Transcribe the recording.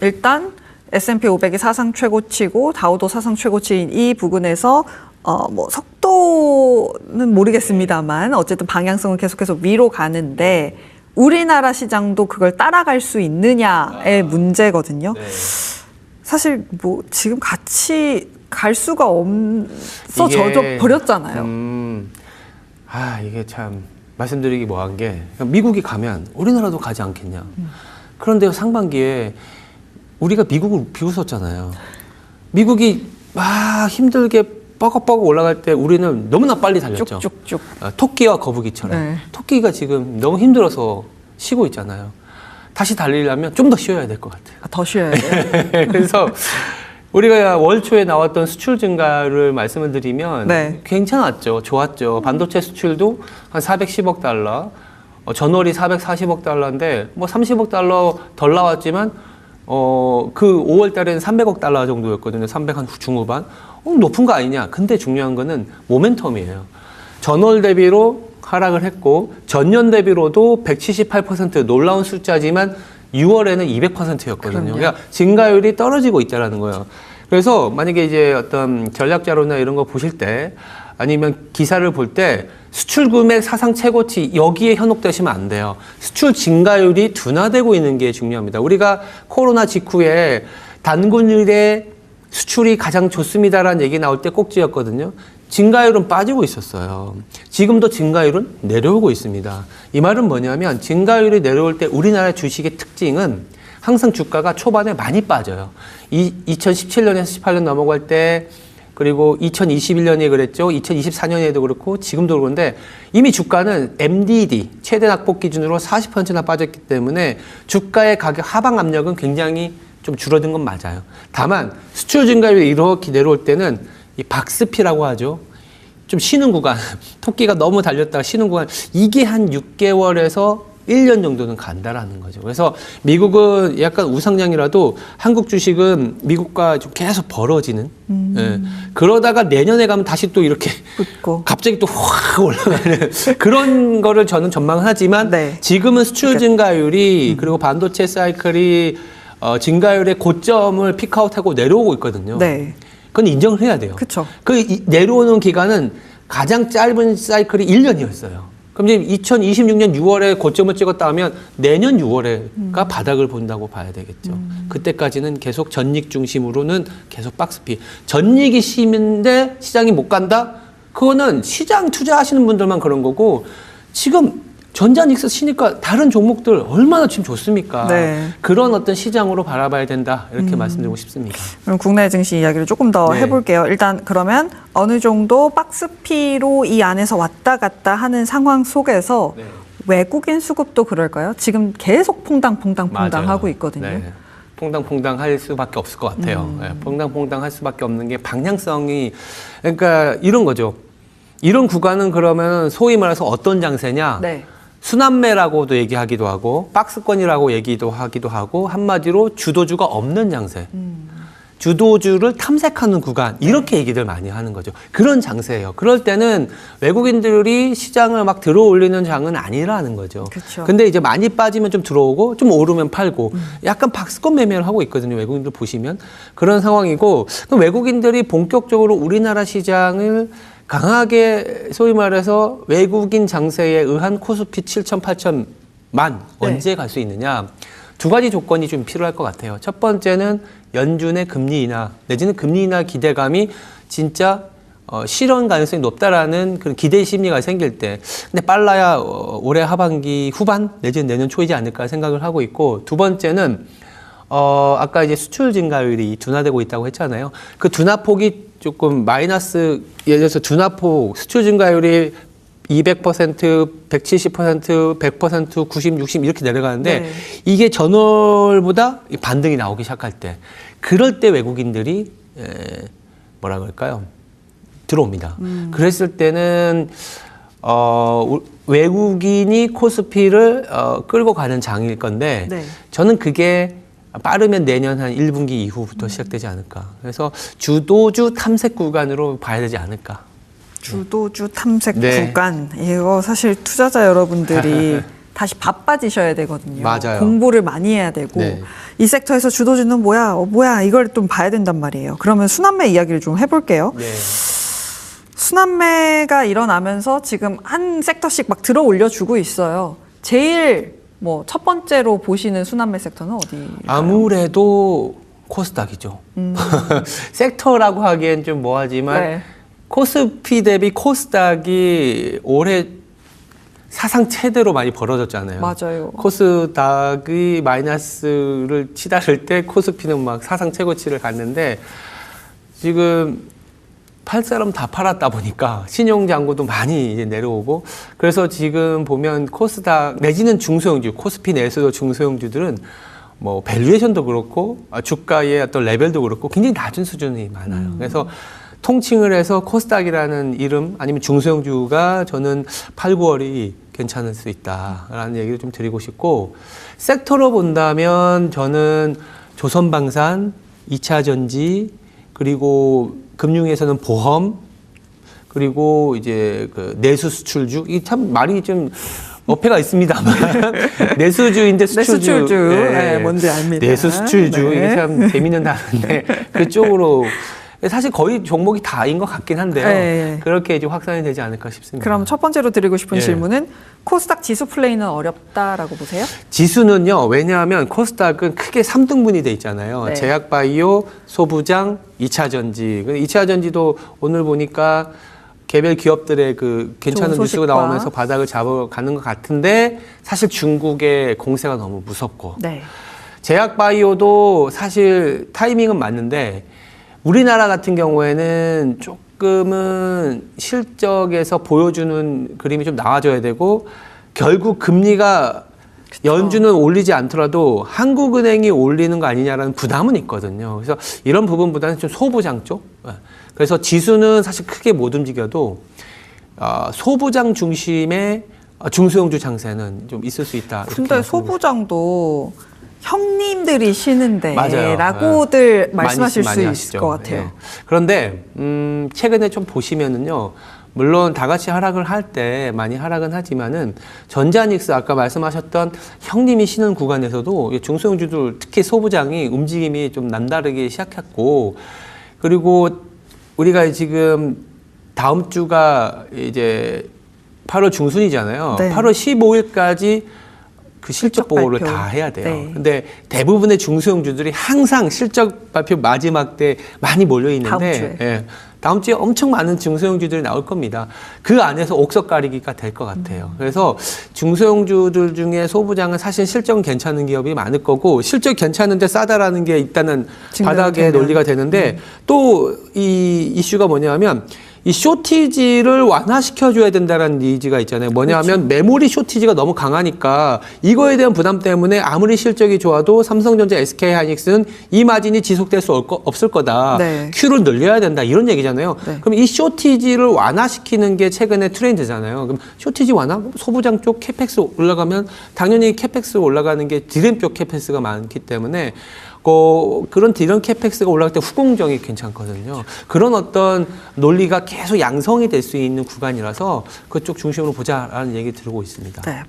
일단 S&P 500이 사상 최고치고 다우도 사상 최고치인 이 부근에서 뭐 속도는 모르겠습니다만 어쨌든 방향성은 계속해서 위로 가는데 우리나라 시장도 그걸 따라갈 수 있느냐의 문제거든요. 네. 사실 뭐 지금 같이 갈 수가 없어 젖어 버렸잖아요. 이게 참 말씀드리기 뭐한 게 미국이 가면 우리나라도 가지 않겠냐. 그런데 상반기에 우리가 미국을 비웃었잖아요. 미국이 막 힘들게 뻐걱뻐걱 올라갈 때 우리는 너무나 빨리 달렸죠. 쭉쭉쭉. 토끼와 거북이처럼. 네. 토끼가 지금 너무 힘들어서 쉬고 있잖아요. 다시 달리려면 좀 더 쉬어야 될 것 같아요. 더 쉬어야 돼요. 그래서 우리가 월 초에 나왔던 수출 증가를 말씀을 드리면 네. 괜찮았죠. 좋았죠. 반도체 수출도 한 410억 달러, 전월이 440억 달러인데 뭐 30억 달러 덜 나왔지만 그 5월 달에는 300억 달러 정도였거든요. 300 한 중후반. 높은 거 아니냐. 근데 중요한 거는 모멘텀이에요. 전월 대비로 하락을 했고 전년 대비로도 178% 놀라운 숫자지만 6월에는 200%였거든요. 그러니까 증가율이 떨어지고 있다는 거예요. 그래서 만약에 이제 어떤 전략 자료나 이런 거 보실 때 아니면 기사를 볼 때 수출 금액 사상 최고치 여기에 현혹되시면 안 돼요. 수출 증가율이 둔화되고 있는 게 중요합니다. 우리가 코로나 직후에 단군일의 수출이 가장 좋습니다라는 얘기 나올 때 꼭지였거든요. 증가율은 빠지고 있었어요. 지금도 증가율은 내려오고 있습니다. 이 말은 뭐냐면 증가율이 내려올 때 우리나라 주식의 특징은 항상 주가가 초반에 많이 빠져요. 2017년에서 18년 넘어갈 때 그리고 2021년에 그랬죠. 2024년에도 그렇고 지금도 그런데 이미 주가는 MDD 최대 낙폭 기준으로 40%나 빠졌기 때문에 주가의 가격 하방 압력은 굉장히 좀 줄어든 건 맞아요. 다만 수출 증가율이 이렇게 내려올 때는 이 박스피라고 하죠. 좀 쉬는 구간, 토끼가 너무 달렸다가 쉬는 구간, 이게 한 6개월에서 1년 정도는 간다라는 거죠. 그래서 미국은 약간 우상향이라도 한국 주식은 미국과 좀 계속 벌어지는. 예. 그러다가 내년에 가면 다시 또 이렇게 붙고. 갑자기 또 확 올라가는 그런 거를 저는 전망하지만 네. 지금은 수출 증가율이 그리고 반도체 사이클이 증가율의 고점을 피크아웃하고 내려오고 있거든요. 네. 그건 인정을 해야 돼요. 그쵸. 내려오는 기간은 가장 짧은 사이클이 1년이었어요. 그럼 지금 2026년 6월에 고점을 찍었다 하면 내년 6월에가 바닥을 본다고 봐야 되겠죠. 그때까지는 계속 전익 중심으로는 계속 박스피. 전익이 심인데 시장이 못 간다? 그거는 시장 투자하시는 분들만 그런 거고 지금 전자닉스 치니까 다른 종목들 얼마나 지금 좋습니까? 네. 그런 어떤 시장으로 바라봐야 된다. 이렇게 말씀드리고 싶습니다. 그럼 국내 증시 이야기를 조금 더 네. 해볼게요. 일단 그러면 어느 정도 박스피로 이 안에서 왔다 갔다 하는 상황 속에서 네. 외국인 수급도 그럴까요? 지금 계속 퐁당 맞아요. 하고 있거든요. 네. 퐁당퐁당 할 수밖에 없을 것 같아요. 네. 퐁당퐁당 할 수밖에 없는 게 방향성이 그러니까 이런 거죠. 이런 구간은 그러면 소위 말해서 어떤 장세냐? 네. 순환매라고도 얘기하기도 하고 박스권이라고 얘기도 하기도 하고 한마디로 주도주가 없는 장세. 주도주를 탐색하는 구간 이렇게 얘기들 많이 하는 거죠. 그런 장세예요. 그럴 때는 외국인들이 시장을 막 들어올리는 장은 아니라는 거죠. 그쵸. 근데 이제 많이 빠지면 좀 들어오고 좀 오르면 팔고 약간 박스권 매매를 하고 있거든요. 외국인들 보시면 그런 상황이고 그럼 외국인들이 본격적으로 우리나라 시장을 강하게 소위 말해서 외국인 장세에 의한 코스피 7천, 8천만 언제 갈 수 있느냐. 두 가지 조건이 좀 필요할 것 같아요. 첫 번째는 연준의 금리 인하 내지는 금리 인하 기대감이 진짜 실현 가능성이 높다라는 그런 기대 심리가 생길 때 근데 빨라야 올해 하반기 후반 내지는 내년 초이지 않을까 생각을 하고 있고 두 번째는 아까 이제 수출 증가율이 둔화되고 있다고 했잖아요. 그 둔화폭이 조금 마이너스, 예를 들어서 둔화폭, 수출 증가율이 200%, 170%, 100%, 90, 60 이렇게 내려가는데 네. 이게 전월보다 반등이 나오기 시작할 때 그럴 때 외국인들이 뭐라 그럴까요? 들어옵니다. 그랬을 때는 외국인이 코스피를 끌고 가는 장일 건데 네. 저는 그게 빠르면 내년 한 1분기 이후부터 시작되지 않을까. 그래서 주도주 탐색 구간으로 봐야 되지 않을까. 주도주 탐색 네. 구간. 이거 사실 투자자 여러분들이 다시 바빠지셔야 되거든요. 맞아요. 공부를 많이 해야 되고 네. 이 섹터에서 주도주는 뭐야 이걸 좀 봐야 된단 말이에요. 그러면 순환매 이야기를 좀 해볼게요. 네. 순환매가 일어나면서 지금 한 섹터씩 막 들어 올려주고 있어요. 제일 뭐 첫 번째로 보시는 순환매 섹터는 어디일까요? 아무래도 코스닥이죠. 섹터라고 하기엔 좀 뭐하지만 네. 코스피 대비 코스닥이 올해 사상 최대로 많이 벌어졌잖아요. 맞아요. 코스닥이 마이너스를 치달을 때 코스피는 막 사상 최고치를 갔는데 지금 팔 사람 다 팔았다 보니까 신용 잔고도 많이 이제 내려오고 그래서 지금 보면 코스닥 내지는 중소형주, 코스피 내에서도 중소형주들은 뭐 밸류에이션도 그렇고 주가의 어떤 레벨도 그렇고 굉장히 낮은 수준이 많아요. 그래서 통칭을 해서 코스닥이라는 이름 아니면 중소형주가 저는 8, 9월이 괜찮을 수 있다라는 얘기를 좀 드리고 싶고 섹터로 본다면 저는 조선방산, 2차전지 그리고 금융에서는 보험 그리고 이제 그 내수 수출주 이 참 말이 좀 어폐가 있습니다만 내수주인데 수출주 내수출주 네, 뭔지 압니다. 내수 수출주 네. 이게 참 재밌는 단어인데 그쪽으로 사실 거의 종목이 다인 것 같긴 한데요. 네. 그렇게 이제 확산이 되지 않을까 싶습니다. 그럼 첫 번째로 드리고 싶은 예. 질문은 코스닥 지수 플레이는 어렵다라고 보세요? 지수는요. 왜냐하면 코스닥은 크게 3등분이 돼 있잖아요. 네. 제약바이오, 소부장, 2차전지. 2차전지도 오늘 보니까 개별 기업들의 그 괜찮은 좋은 뉴스가 소식과. 나오면서 바닥을 잡아가는 것 같은데 사실 중국의 공세가 너무 무섭고 네. 제약바이오도 사실 타이밍은 맞는데 우리나라 같은 경우에는 조금은 실적에서 보여주는 그림이 좀 나와줘야 되고 결국 금리가 연준은 올리지 않더라도 한국은행이 올리는 거 아니냐라는 부담은 있거든요. 그래서 이런 부분보다는 좀 소부장 쪽. 그래서 지수는 사실 크게 못 움직여도 소부장 중심의 중소형주 장세는 좀 있을 수 있다. 이렇게 근데 말씀드리고 소부장도 형님들이 쉬는데 맞아요. 라고들 네. 말씀하실 많이 수 있을 하시죠. 것 같아요. 예. 그런데 최근에 좀 보시면은요. 물론 다 같이 하락을 할 때 많이 하락은 하지만은 전자닉스 아까 말씀하셨던 형님이 쉬는 구간에서도 중소형주들 특히 소부장이 움직임이 좀 남다르게 시작했고 그리고 우리가 지금 다음 주가 이제 8월 중순이잖아요. 네. 8월 15일까지 그 실적 실적 보고를 발표. 다 해야 돼요. 네. 근데 대부분의 중소형주들이 항상 실적 발표 마지막 때 많이 몰려 다음 있는데 주에. 예, 다음 주에 엄청 많은 중소형주들이 나올 겁니다. 그 안에서 옥석 가리기가 될 것 같아요. 그래서 중소형주들 중에 소부장은 사실 실적은 괜찮은 기업이 많을 거고 실적 괜찮은데 싸다라는 게 일단은 바닥에 되면. 논리가 되는데 또 이 이슈가 뭐냐면 이 쇼티지를 완화시켜줘야 된다는 니즈가 있잖아요. 뭐냐면 메모리 쇼티지가 너무 강하니까 이거에 대한 부담 때문에 아무리 실적이 좋아도 삼성전자, SK하이닉스는 이 마진이 지속될 수 없을 거다. 네. Q를 늘려야 된다. 이런 얘기잖아요. 네. 그럼 이 쇼티지를 완화시키는 게 최근의 트렌드잖아요. 그럼 쇼티지 완화? 소부장 쪽 캐펙스 올라가면 당연히 캐펙스 올라가는 게 디램 쪽 캐펙스가 많기 때문에 그런 디램 캐펙스가 올라갈 때 후공정이 괜찮거든요. 그런 어떤 논리가 계속 양성이 될 수 있는 구간이라서 그쪽 중심으로 보자라는 얘기 들고 있습니다. 네.